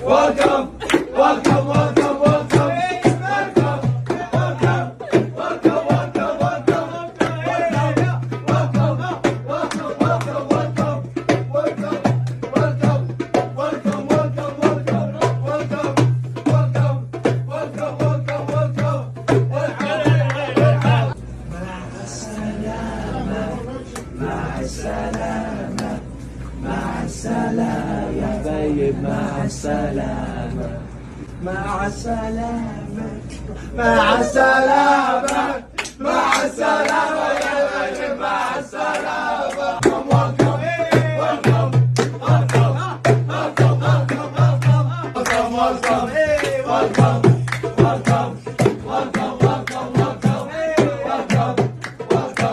Welcome, welcome, welcome, welcome. مع السلامة مع السلامة يا حبايب مع السلامة مع السلامة مع السلامة مع السلامة يا حبايب مع السلامة. Welcome, welcome, welcome, welcome, welcome, welcome, welcome, welcome, welcome, welcome, welcome, welcome, welcome.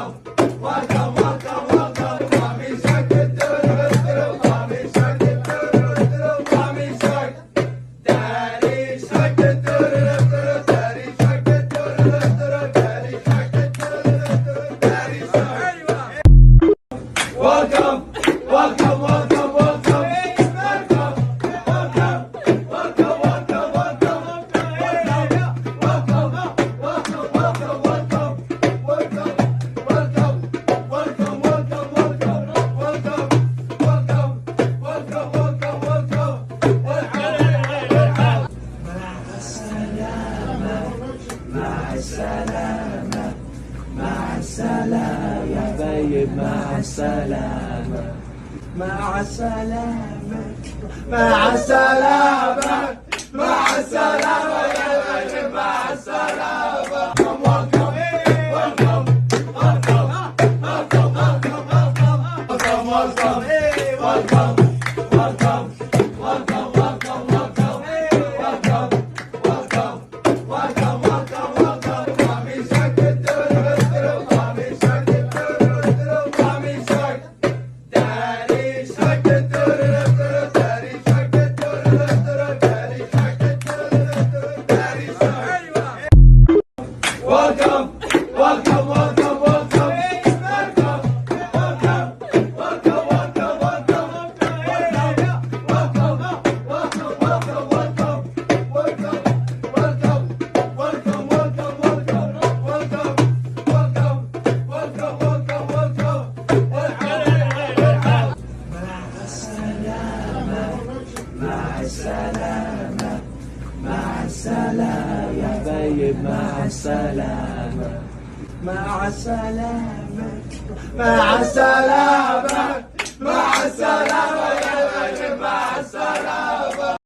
Welcome, welcome, welcome, welcome. مع السلامة مع السلامة يا حبايب مع السلامة مع السلامة مع السلامة مع السلامة يا حبايب مع السلامة. Welcome, welcome, welcome, welcome, welcome, welcome, welcome, welcome, welcome, welcome, welcome, welcome, welcome, welcome, welcome, welcome, welcome. Mommy shark, mommy shark, mommy shark, daddy shark, daddy shark, daddy shark, daddy shark. Welcome, welcome, welcome, welcome. مع السلامة مع السلامة يا حبايب مع السلامة مع السلامة مع السلامة مع السلامة يا